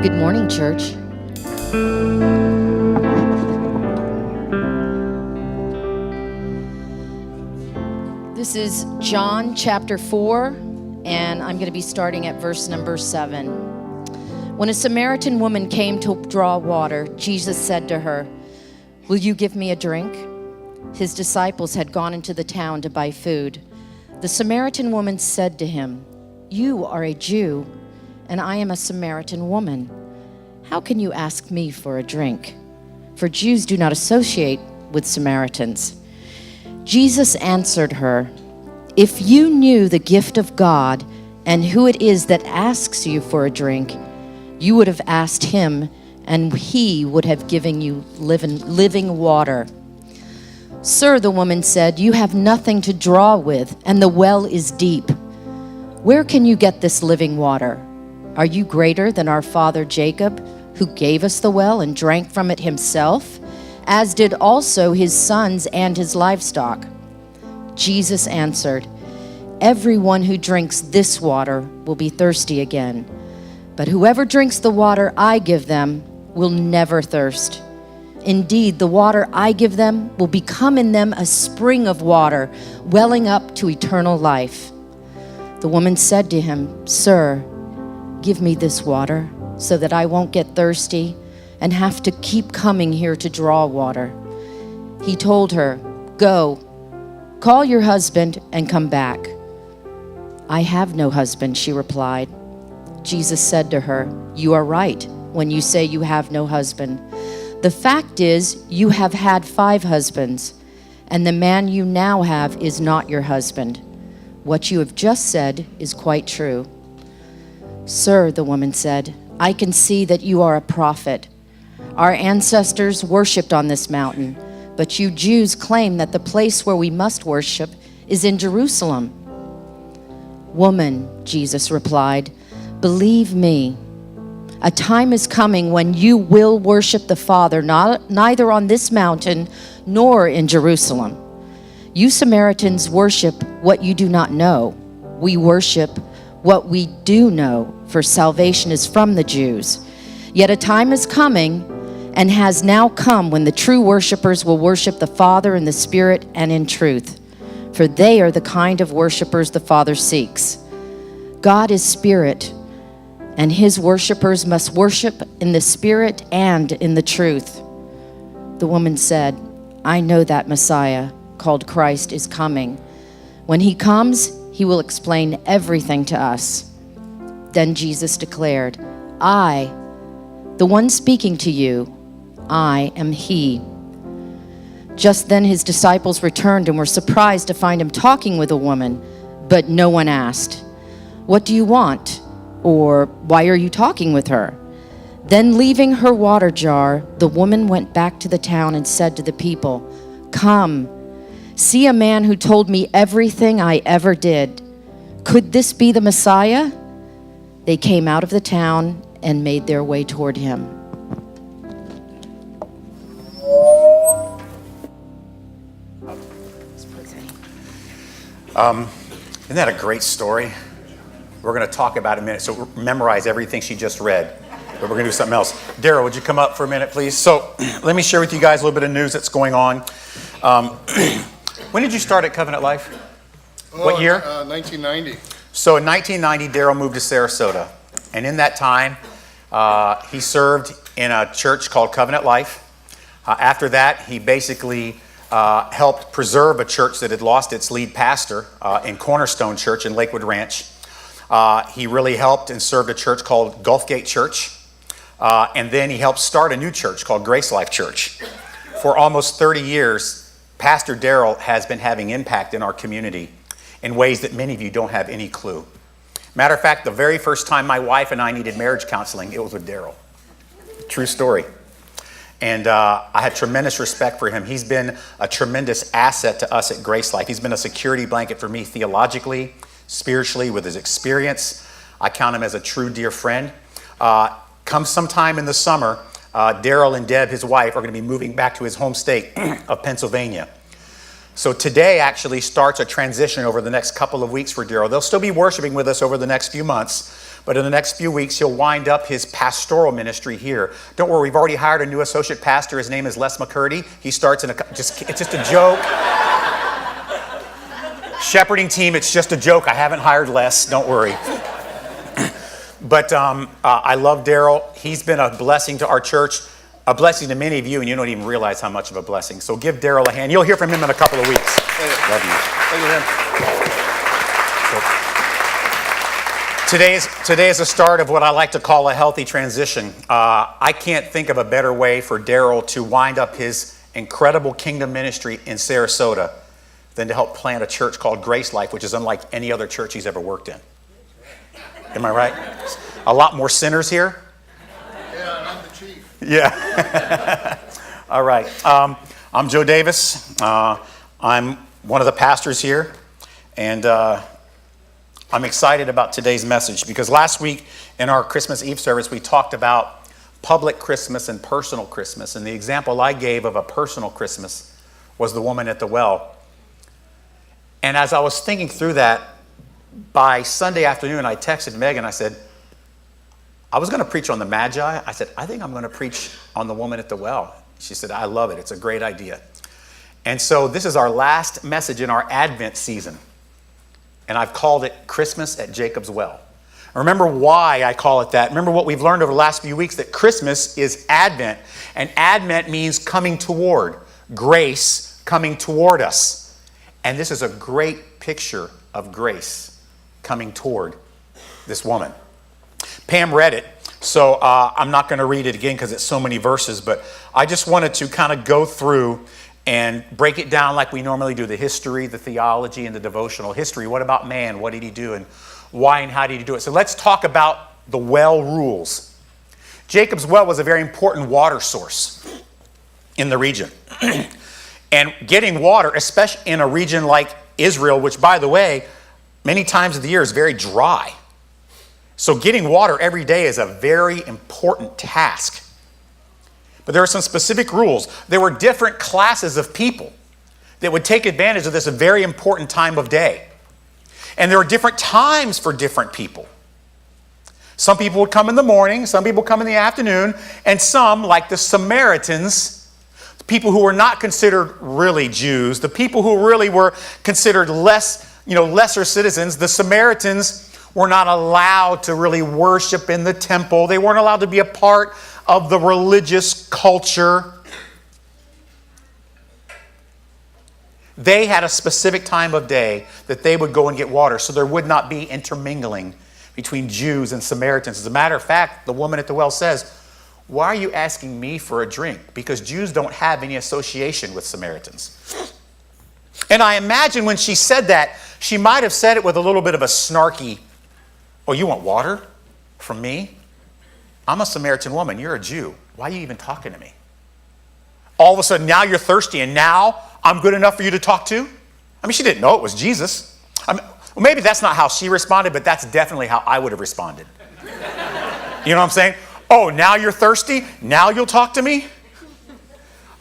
Good morning, church. This is John chapter 4, and I'm going to be starting at verse number 7. When a Samaritan woman came to draw water, Jesus said to her, "Will you give me a drink?" His disciples had gone into the town to buy food. The Samaritan woman said to him, "You are a Jew, and I am a Samaritan woman. How can you ask me for a drink?" For Jews do not associate with Samaritans. Jesus answered her, "If you knew the gift of God and who it is that asks you for a drink, you would have asked him, and he would have given you living water." "Sir," the woman said, "you have nothing to draw with, and the well is deep. Where can you get this living water? Are you greater than our father Jacob, who gave us the well and drank from it himself, as did also his sons and his livestock?" Jesus answered, "Everyone who drinks this water will be thirsty again. But whoever drinks the water I give them will never thirst. Indeed, the water I give them will become in them a spring of water, welling up to eternal life." The woman said to him, "Sir, give me this water so that I won't get thirsty and have to keep coming here to draw water." He told her, "Go, call your husband and come back." "I have no husband," she replied. Jesus said to her, "You are right when you say you have no husband. The fact is, you have had 5 husbands, and the man you now have is not your husband. What you have just said is quite true." "Sir," the woman said, "I can see that you are a prophet. Our ancestors worshipped on this mountain, but you Jews claim that the place where we must worship is in Jerusalem." "Woman," Jesus replied, "believe me, a time is coming when you will worship the Father, neither on this mountain nor in Jerusalem. You Samaritans worship what you do not know. We worship what we do know, for salvation is from the Jews. Yet a time is coming and has now come when the true worshipers will worship the Father in the Spirit and in truth, for they are the kind of worshipers the Father seeks. God is Spirit, and his worshipers must worship in the Spirit and in the truth." The woman said, "I know that Messiah, called Christ, is coming. When he comes, he will explain everything to us." Then Jesus declared, "I, the one speaking to you, I am he." Just then his disciples returned and were surprised to find him talking with a woman, but no one asked, "What do you want?" or "Why are you talking with her?" Then leaving her water jar, the woman went back to the town and said to the people, "Come, see a man who told me everything I ever did. Could this be the Messiah?" They came out of the town and made their way toward him. Isn't that a great story? We're going to talk about it in a minute, so memorize everything she just read. But we're going to do something else. Daryl, would you come up for a minute, please? So let me share with you guys a little bit of news that's going on. When did you start at Covenant Life? What year? 1990. So in 1990, Daryl moved to Sarasota. And in that time, he served in a church called Covenant Life. After that, he basically helped preserve a church that had lost its lead pastor in Cornerstone Church in Lakewood Ranch. He really helped and served a church called Gulfgate Church. And then he helped start a new church called GraceLife Church. For almost 30 years, Pastor Daryl has been having impact in our community in ways that many of you don't have any clue. Matter of fact, the very first time my wife and I needed marriage counseling, it was with Daryl. True story. And I had tremendous respect for him. He's been a tremendous asset to us at GraceLife. He's been a security blanket for me theologically, spiritually, with his experience. I count him as a true dear friend. Come sometime in the summer, Daryl and Deb, his wife, are going to be moving back to his home state of Pennsylvania. So today actually starts a transition over the next couple of weeks for Daryl. They'll still be worshiping with us over the next few months, but in the next few weeks, he'll wind up his pastoral ministry here. Don't worry, we've already hired a new associate pastor. His name is Les McCurdy. He starts it's just a joke. Shepherding team, it's just a joke. I haven't hired Les, don't worry. But I love Daryl. He's been a blessing to our church, a blessing to many of you, and you don't even realize how much of a blessing. So give Daryl a hand. You'll hear from him in a couple of weeks. Love you. Today is the start of what I like to call a healthy transition. I can't think of a better way for Daryl to wind up his incredible kingdom ministry in Sarasota than to help plant a church called GraceLife, which is unlike any other church he's ever worked in. Am I right? A lot more sinners here? Yeah, and I'm the chief. Yeah. All right. I'm Joe Davis. I'm one of the pastors here, and I'm excited about today's message because last week in our Christmas Eve service, we talked about public Christmas and personal Christmas, and the example I gave of a personal Christmas was the woman at the well. And as I was thinking through that, by Sunday afternoon, I texted Megan. I said, I was going to preach on the Magi. I said, I think I'm going to preach on the woman at the well. She said, I love it. It's a great idea. And so this is our last message in our Advent season. And I've called it Christmas at Jacob's Well. Remember why I call it that. Remember what we've learned over the last few weeks, that Christmas is Advent. And Advent means coming toward, grace coming toward us. And this is a great picture of grace coming toward this woman. Pam read it, so I'm not going to read it again because it's so many verses, but I just wanted to kind of go through and break it down like we normally do, the history, the theology, and the devotional history. What about man? What did he do? And why and how did he do it? So let's talk about the well rules. Jacob's well was a very important water source in the region. And getting water, especially in a region like Israel, which, by the way, many times of the year is very dry. So getting water every day is a very important task. But there are some specific rules. There were different classes of people that would take advantage of this very important time of day. And there are different times for different people. Some people would come in the morning, some people come in the afternoon, and some, like the Samaritans, people who were not considered really Jews, the people who really were considered lesser citizens, the Samaritans were not allowed to really worship in the temple. They weren't allowed to be a part of the religious culture. They had a specific time of day that they would go and get water, so there would not be intermingling between Jews and Samaritans. As a matter of fact, the woman at the well says, why are you asking me for a drink? Because Jews don't have any association with Samaritans. And I imagine when she said that, she might have said it with a little bit of a snarky, oh, you want water from me? I'm a Samaritan woman. You're a Jew. Why are you even talking to me? All of a sudden, now you're thirsty, and now I'm good enough for you to talk to? I mean, she didn't know it was Jesus. Well, maybe that's not how she responded, but that's definitely how I would have responded. You know what I'm saying? Oh, now you're thirsty? Now you'll talk to me?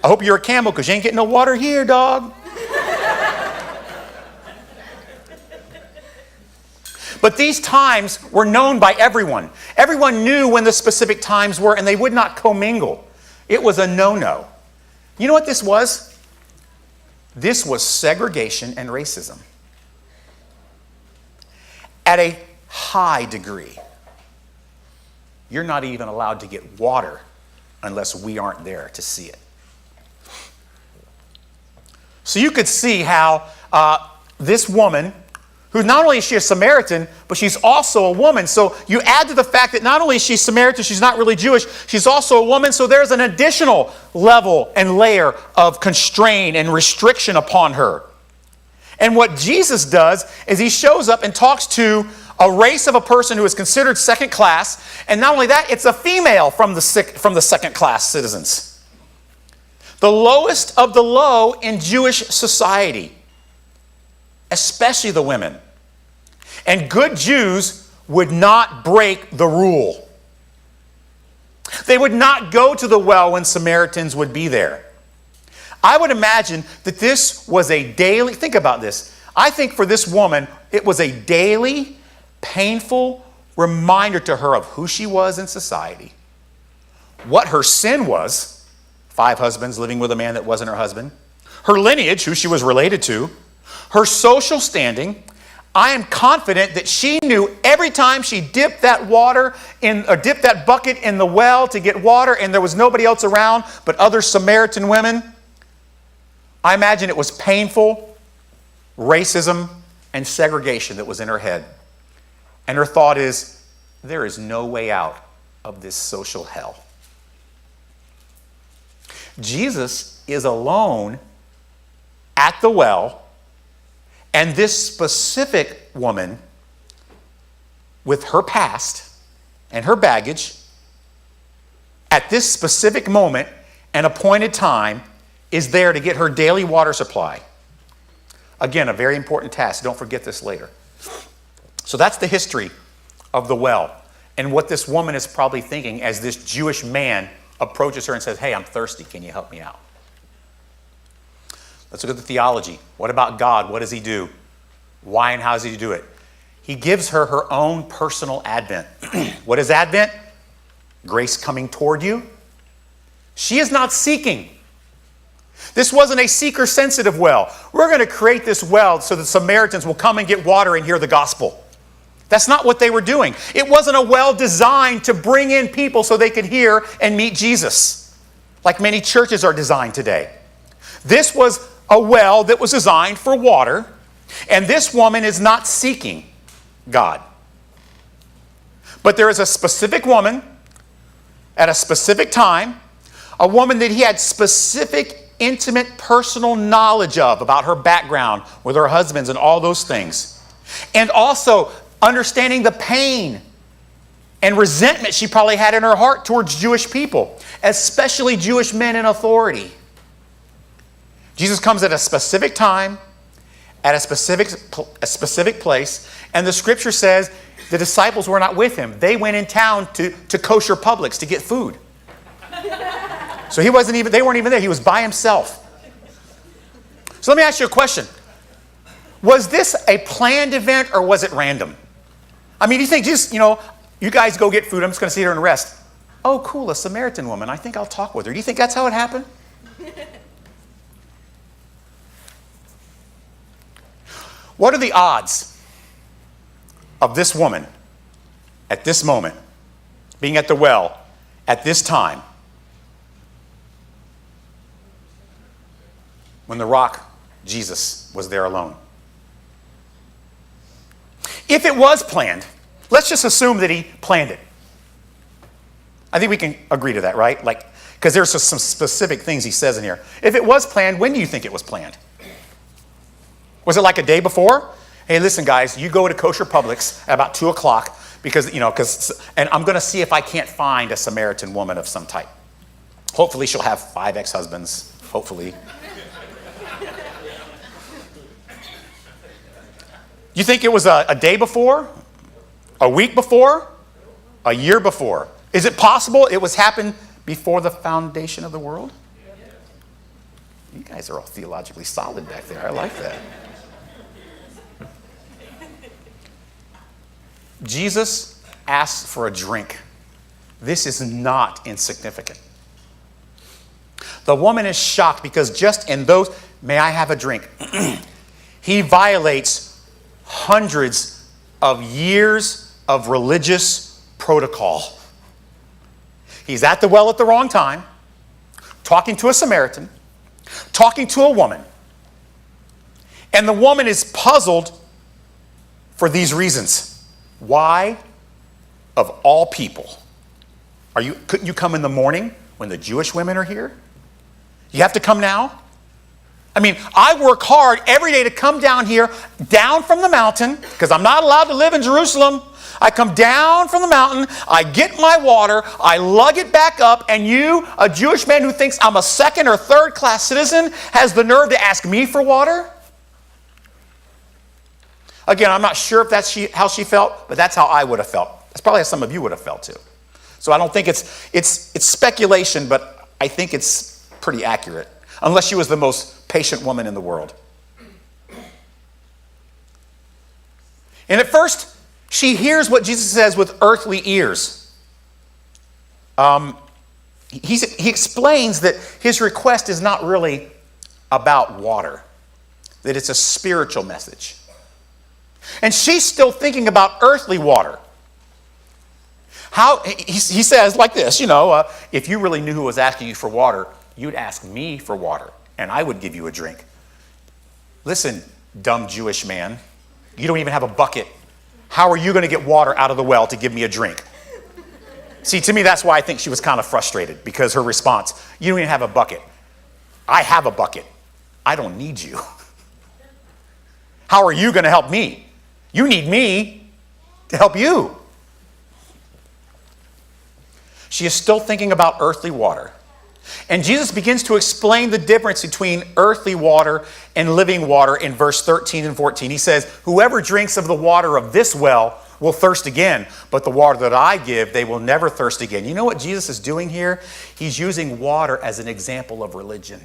I hope you're a camel because you ain't getting no water here, dog. But these times were known by everyone. Everyone knew when the specific times were, and they would not commingle. It was a no-no. You know what this was? This was segregation and racism at a high degree. You're not even allowed to get water unless we aren't there to see it. So you could see how this woman, who not only is she a Samaritan, but she's also a woman. So you add to the fact that not only is she Samaritan, she's not really Jewish, she's also a woman. So there's an additional level and layer of constraint and restriction upon her. And what Jesus does is he shows up and talks to a race of a person who is considered second class. And not only that, it's a female from the second class citizens. The lowest of the low in Jewish society, especially the women. And good Jews would not break the rule. They would not go to the well when Samaritans would be there. I would imagine that this was a daily, think about this. I think for this woman, it was a daily, painful, reminder to her of who she was in society, what her sin was, 5 husbands living with a man that wasn't her husband, her lineage, who she was related to, her social standing. I am confident that she knew every time she dipped that dipped that bucket in the well to get water and there was nobody else around but other Samaritan women, I imagine it was painful racism and segregation that was in her head. And her thought is, there is no way out of this social hell. Jesus is alone at the well, and this specific woman with her past and her baggage at this specific moment and appointed time is there to get her daily water supply. Again, a very important task. Don't forget this later. So that's the history of the well and what this woman is probably thinking as this Jewish man approaches her and says, hey, I'm thirsty. Can you help me out? Let's look at the theology. What about God? What does he do? Why and how does he do it? He gives her her own personal advent. What is advent? Grace coming toward you. She is not seeking. This wasn't a seeker-sensitive well. We're going to create this well so that Samaritans will come and get water and hear the gospel. That's not what they were doing. It wasn't a well designed to bring in people so they could hear and meet Jesus, like many churches are designed today. This was a well that was designed for water, and this woman is not seeking God. But there is a specific woman at a specific time, a woman that he had specific, intimate, personal knowledge of about her background with her husbands and all those things. And also understanding the pain and resentment she probably had in her heart towards Jewish people, especially Jewish men in authority. Jesus comes at a specific time, at a specific place, and the scripture says the disciples were not with him. They went in town to kosher Publix to get food. So they weren't even there. He was by himself. So let me ask you a question. Was this a planned event or was it random? I mean, do you think just, you guys go get food. I'm just going to sit here and rest. Oh, cool, a Samaritan woman. I think I'll talk with her. Do you think that's how it happened? What are the odds of this woman at this moment being at the well at this time when the rock, Jesus, was there alone? If it was planned, let's just assume that he planned it. I think we can agree to that, right? Because there's some specific things he says in here. If it was planned, when do you think it was planned? Was it like a day before? Hey, listen, guys, you go to kosher Publix at about 2 o'clock and I'm going to see if I can't find a Samaritan woman of some type. Hopefully she'll have 5 ex-husbands. Hopefully. You think it was a day before? A week before? A year before? Is it possible it was happened before the foundation of the world? You guys are all theologically solid back there. I like that. Jesus asks for a drink. This is not insignificant. The woman is shocked because just in those, may I have a drink? He violates hundreds of years of religious protocol. He's at the well at the wrong time, talking to a Samaritan, talking to a woman. And the woman is puzzled for these reasons. Why, of all people, couldn't you come in the morning when the Jewish women are here? You have to come now? I mean, I work hard every day to come down here, down from the mountain, because I'm not allowed to live in Jerusalem. I come down from the mountain, I get my water, I lug it back up, and you, a Jewish man who thinks I'm a second or third class citizen, has the nerve to ask me for water? Again, I'm not sure if that's how she felt, but that's how I would have felt. That's probably how some of you would have felt too. So I don't think it's speculation, but I think it's pretty accurate. Unless she was the most patient woman in the world. And at first, She hears what Jesus says with earthly ears. He explains that his request is not really about water, that it's a spiritual message. And she's still thinking about earthly water. He says like this, if you really knew who was asking you for water, you'd ask me for water, and I would give you a drink. Listen, dumb Jewish man, you don't even have a bucket. How are you going to get water out of the well to give me a drink? See, to me, that's why I think she was kind of frustrated, because her response, you don't even have a bucket. I have a bucket. I don't need you. How are you going to help me? You need me to help you. She is still thinking about earthly water. And Jesus begins to explain the difference between earthly water and living water in verse 13 and 14. He says, whoever drinks of the water of this well will thirst again, but the water that I give, they will never thirst again. You know what Jesus is doing here? He's using water as an example of religion.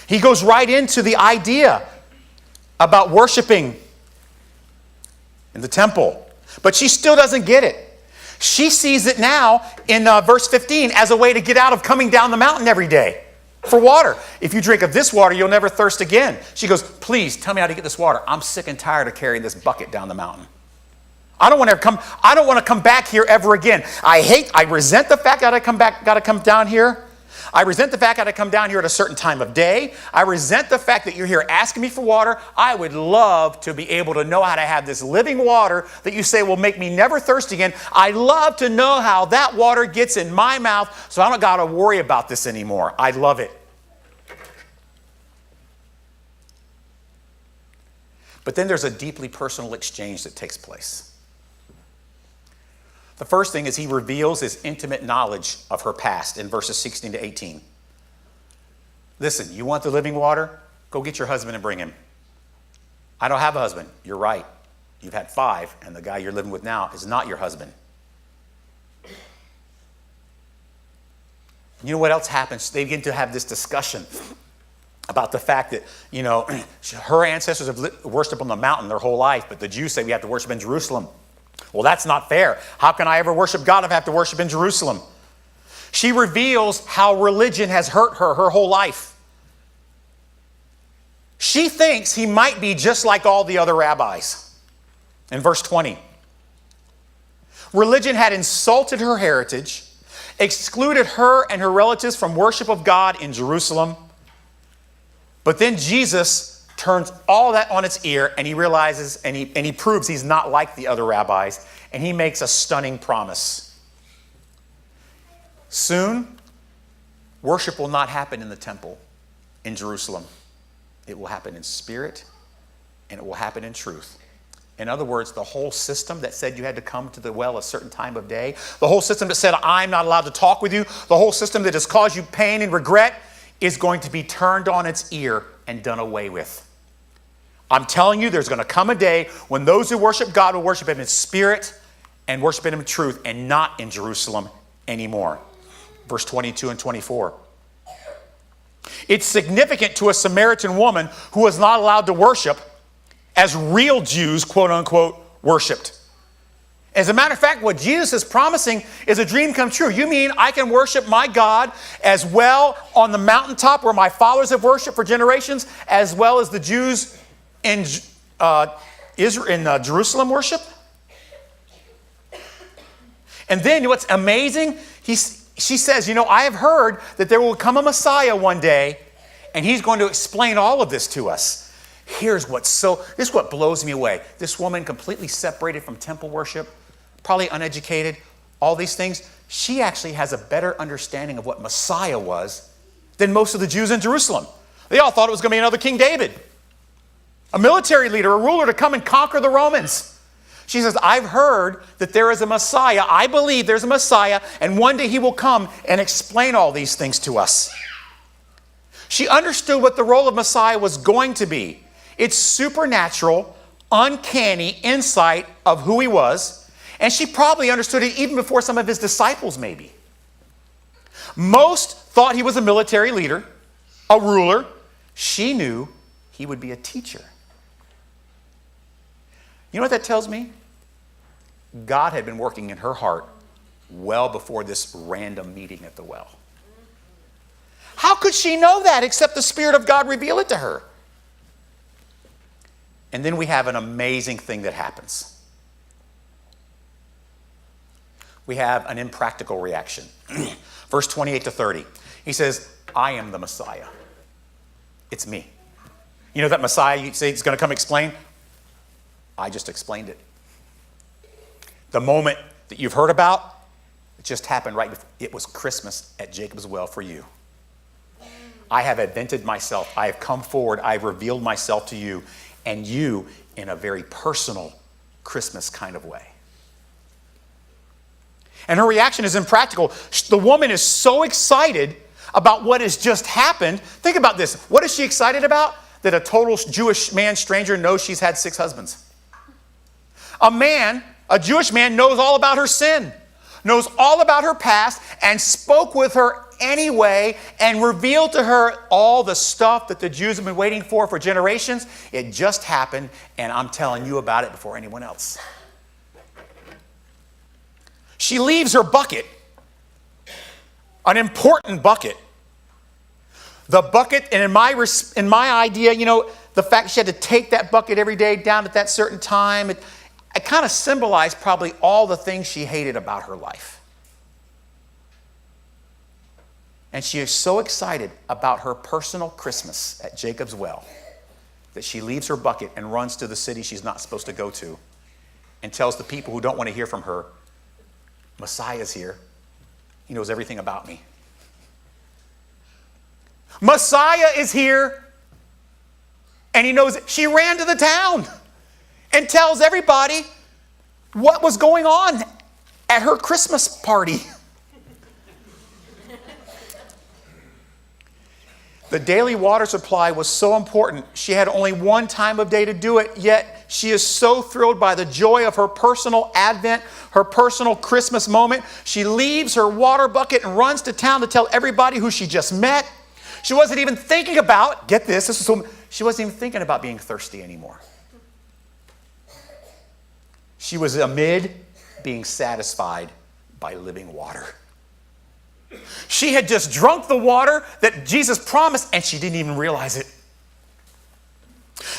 He goes right into the idea about worshiping in the temple, but she still doesn't get it. She sees it now in verse 15 as a way to get out of coming down the mountain every day for water. If you drink of this water, you'll never thirst again. She goes, please tell me how to get this water. I'm sick and tired of carrying this bucket down the mountain. I don't want to come back here ever again. I resent the fact that I got to come down here. I resent the fact that I come down here at a certain time of day. I resent the fact that you're here asking me for water. I would love to be able to know how to have this living water that you say will make me never thirst again. I love to know how that water gets in my mouth so I don't got to worry about this anymore. I love it. But then there's a deeply personal exchange that takes place. The first thing is he reveals his intimate knowledge of her past in verses 16 to 18. Listen, you want the living water? Go get your husband and bring him. I don't have a husband. You're right. You've had 5, and the guy you're living with now is not your husband. You know what else happens? They begin to have this discussion about the fact that, her ancestors have worshipped on the mountain their whole life, but the Jews say we have to worship in Jerusalem. Well, that's not fair. How can I ever worship God if I have to worship in Jerusalem? She reveals how religion has hurt her whole life. She thinks he might be just like all the other rabbis. In verse 20, religion had insulted her heritage, excluded her and her relatives from worship of God in Jerusalem. But then Jesus turns all that on its ear, and he realizes, and he proves he's not like the other rabbis, and he makes a stunning promise. Soon, worship will not happen in the temple in Jerusalem. It will happen in spirit, and it will happen in truth. In other words, the whole system that said you had to come to the well a certain time of day, the whole system that said I'm not allowed to talk with you, the whole system that has caused you pain and regret is going to be turned on its ear and done away with. I'm telling you, there's going to come a day when those who worship God will worship him in spirit and worship him in truth, and not in Jerusalem anymore. Verse 22 and 24. It's significant to a Samaritan woman who was not allowed to worship as real Jews, quote unquote, worshiped. As a matter of fact, what Jesus is promising is a dream come true. You mean I can worship my God as well on the mountaintop where my fathers have worshiped for generations, as well as the Jews in Jerusalem worship? And then what's amazing, she says, I have heard that there will come a Messiah one day, and he's going to explain all of this to us. This is what blows me away. This woman completely separated from temple worship, probably uneducated, all these things. She actually has a better understanding of what Messiah was than most of the Jews in Jerusalem. They all thought it was going to be another King David, a military leader, a ruler to come and conquer the Romans. She says, I've heard that there is a Messiah. I believe there's a Messiah, and one day he will come and explain all these things to us. She understood what the role of Messiah was going to be. It's supernatural, uncanny insight of who he was, and she probably understood it even before some of his disciples maybe. Most thought he was a military leader, a ruler. She knew he would be a teacher. You know what that tells me? God had been working in her heart well before this random meeting at the well. How could she know that except the Spirit of God reveal it to her? And then we have an amazing thing that happens. We have an impractical reaction. Verse 28 to 30. He says, I am the Messiah. It's me. You know that Messiah you say he's going to come explain? I just explained it. The moment that you've heard about, it just happened right before. It was Christmas at Jacob's well for you. I have invented myself. I have come forward. I have revealed myself to you, and you in a very personal Christmas kind of way. And her reaction is impractical. The woman is so excited about what has just happened. Think about this. What is she excited about? That a total Jewish man, stranger, knows she's had 6 husbands. A Jewish man knows all about her sin, knows all about her past, and spoke with her anyway and revealed to her all the stuff that the Jews have been waiting for generations. It just happened, and I'm telling you about it before anyone else. She leaves her bucket, an important bucket. The bucket, and in my idea, the fact she had to take that bucket every day down at that certain time, it kind of symbolized probably all the things she hated about her life. And she is so excited about her personal Christmas at Jacob's well that she leaves her bucket and runs to the city she's not supposed to go to and tells the people who don't want to hear from her, Messiah's here. He knows everything about me. Messiah is here, and he knows it. She ran to the town and tells everybody what was going on at her Christmas party. The daily water supply was so important. She had only one time of day to do it, yet she is so thrilled by the joy of her personal Advent, her personal Christmas moment. She leaves her water bucket and runs to town to tell everybody who she just met. She wasn't even thinking about, get this, she wasn't even thinking about being thirsty anymore. She was amid being satisfied by living water. She had just drunk the water that Jesus promised, and she didn't even realize it.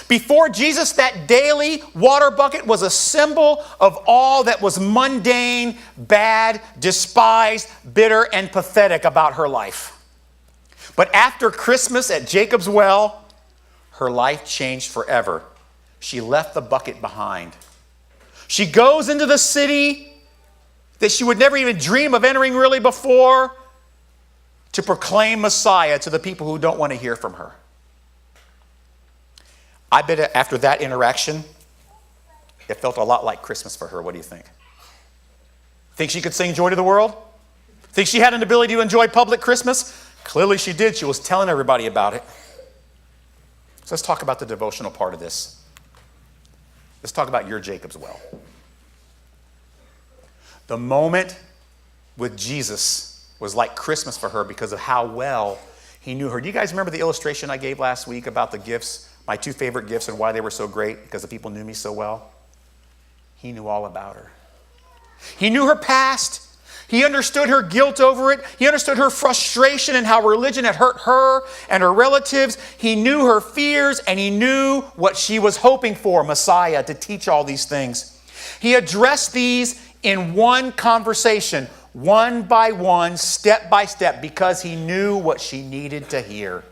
Before Jesus, that daily water bucket was a symbol of all that was mundane, bad, despised, bitter, and pathetic about her life. But after Christmas at Jacob's well, her life changed forever. She left the bucket behind. She goes into the city that she would never even dream of entering really before to proclaim Messiah to the people who don't want to hear from her. I bet after that interaction, it felt a lot like Christmas for her. What do you think? Think she could sing Joy to the World? Think she had an ability to enjoy public Christmas? Clearly she did. She was telling everybody about it. So let's talk about the devotional part of this. Let's talk about your Jacob's well. The moment with Jesus was like Christmas for her because of how well he knew her. Do you guys remember the illustration I gave last week about the gifts, my 2 favorite gifts, and why they were so great? Because the people knew me so well. He knew all about her. He knew her past. He understood her guilt over it. He understood her frustration and how religion had hurt her and her relatives. He knew her fears, and he knew what she was hoping for, Messiah, to teach all these things. He addressed these in one conversation, one by one, step by step, because he knew what she needed to hear.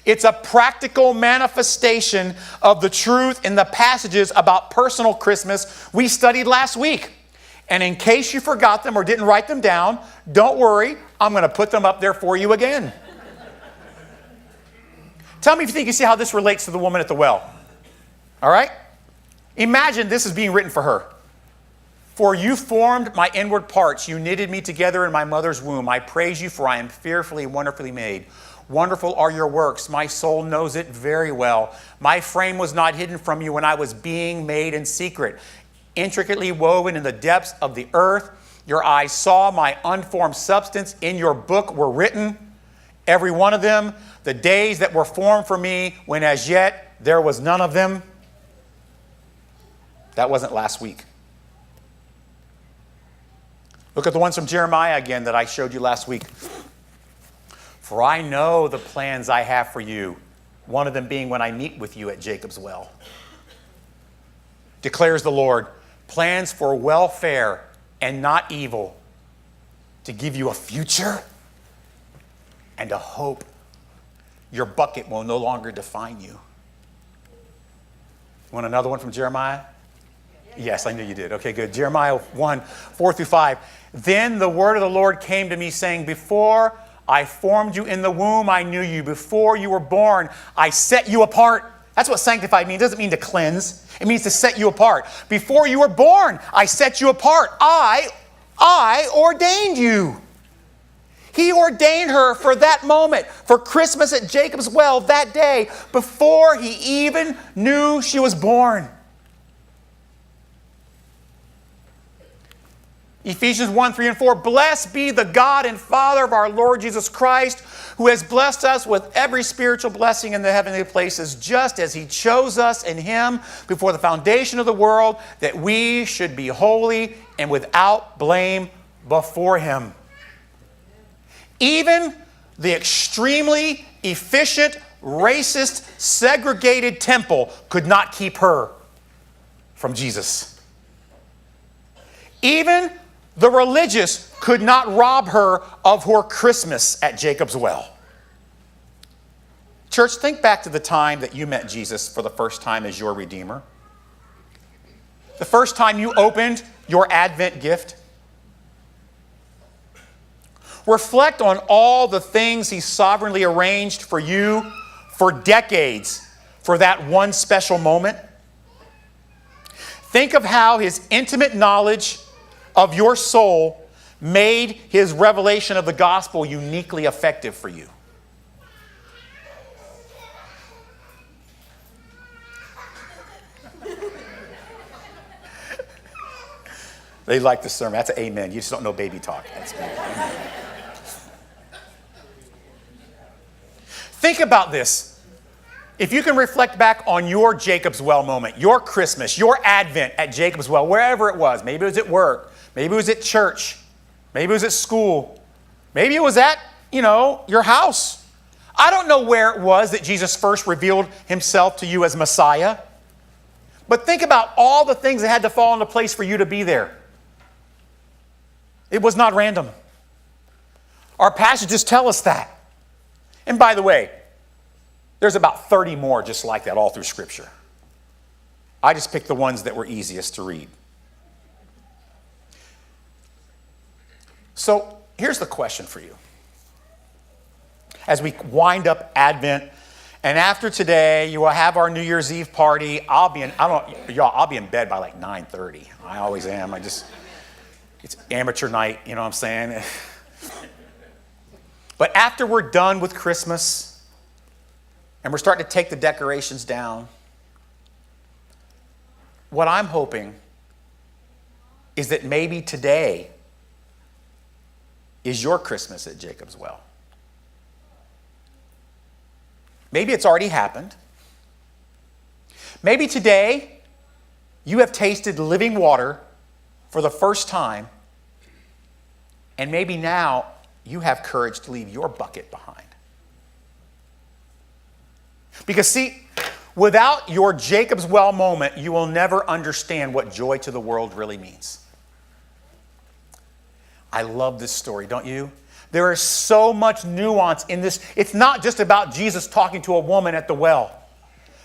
It's a practical manifestation of the truth in the passages about personal Christmas we studied last week. And in case you forgot them or didn't write them down, don't worry, I'm going to put them up there for you again. Tell me if you think you see how this relates to the woman at the well. All right? Imagine this is being written for her. For you formed my inward parts. You knitted me together in my mother's womb. I praise you, for I am fearfully and wonderfully made. Wonderful are your works. My soul knows it very well. My frame was not hidden from you when I was being made in secret. Intricately woven in the depths of the earth, your eyes saw my unformed substance. In your book were written, every one of them, the days that were formed for me, when as yet there was none of them. That wasn't last week. Look at the ones from Jeremiah again that I showed you last week. For I know the plans I have for you, one of them being when I meet with you at Jacob's well. Declares the Lord, plans for welfare and not evil, to give you a future and a hope. Your bucket will no longer define you. Want another one from Jeremiah? Yes, I knew you did. Okay, good. Jeremiah 1, 4 through 5. Then the word of the Lord came to me saying, before I formed you in the womb, I knew you. Before you were born, I set you apart. That's what sanctified means. It doesn't mean to cleanse. It means to set you apart. Before you were born, I set you apart. I ordained you. He ordained her for that moment, for Christmas at Jacob's well that day, before he even knew she was born. Ephesians 1, 3, and 4. Blessed be the God and Father of our Lord Jesus Christ, who has blessed us with every spiritual blessing in the heavenly places, just as he chose us in him before the foundation of the world, that we should be holy and without blame before him. Even the extremely efficient, racist, segregated temple could not keep her from Jesus. Even the religious could not rob her of her Christmas at Jacob's well. Church, think back to the time that you met Jesus for the first time as your Redeemer. The first time you opened your Advent gift. Reflect on all the things he sovereignly arranged for you for decades for that one special moment. Think of how his intimate knowledge of your soul made his revelation of the gospel uniquely effective for you. They like the sermon. That's an amen. You just don't know baby talk. That's good. Think about this. If you can reflect back on your Jacob's Well moment, your Christmas, your Advent at Jacob's Well, wherever it was, maybe it was at work, maybe it was at church, maybe it was at school, maybe it was at, your house. I don't know where it was that Jesus first revealed himself to you as Messiah, but think about all the things that had to fall into place for you to be there. It was not random. Our passages tell us that. And by the way, there's about 30 more just like that all through Scripture. I just picked the ones that were easiest to read. So here's the question for you. As we wind up Advent, and after today, you will have our New Year's Eve party. I'll be in bed by like 9:30. I always am. It's amateur night, you know what I'm saying? But after we're done with Christmas and we're starting to take the decorations down, what I'm hoping is that maybe today is your Christmas at Jacob's Well. Maybe it's already happened. Maybe today you have tasted living water for the first time, and maybe now you have courage to leave your bucket behind. Because see, without your Jacob's Well moment, you will never understand what joy to the world really means. I love this story, don't you? There is so much nuance in this. It's not just about Jesus talking to a woman at the well.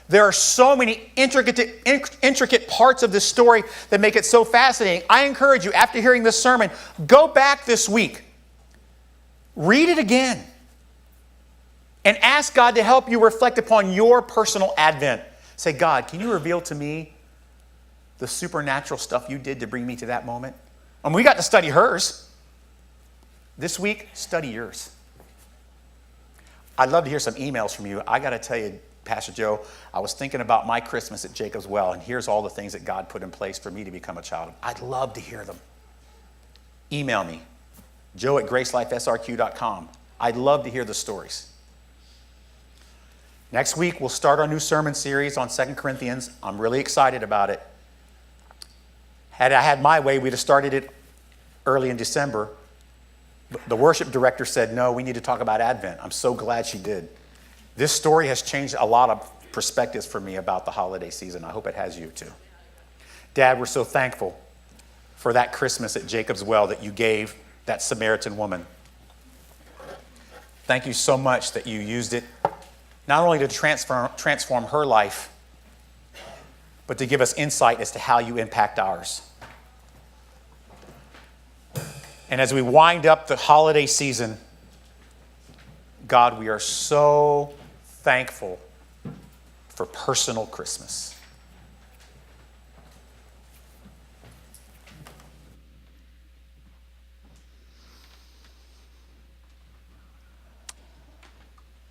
There are so many intricate parts of this story that make it so fascinating. I encourage you, after hearing this sermon, go back this week. Read it again. And ask God to help you reflect upon your personal Advent. Say, God, can you reveal to me the supernatural stuff you did to bring me to that moment? And we got to study hers. This week, study yours. I'd love to hear some emails from you. I got to tell you, Pastor Joe, I was thinking about my Christmas at Jacob's Well, and here's all the things that God put in place for me to become a child of. I'd love to hear them. Email me, joe@gracelifesrq.com. I'd love to hear the stories. Next week, we'll start our new sermon series on 2 Corinthians. I'm really excited about it. Had I had my way, we'd have started it early in December. The worship director said, no, we need to talk about Advent. I'm so glad she did. This story has changed a lot of perspectives for me about the holiday season. I hope it has you too. Dad, we're so thankful for that Christmas at Jacob's Well that you gave that Samaritan woman. Thank you so much that you used it not only to transform her life, but to give us insight as to how you impact ours. And as we wind up the holiday season, God, we are so thankful for personal Christmas.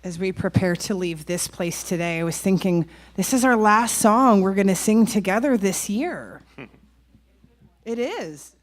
As we prepare to leave this place today, I was thinking, this is our last song we're going to sing together this year. It is.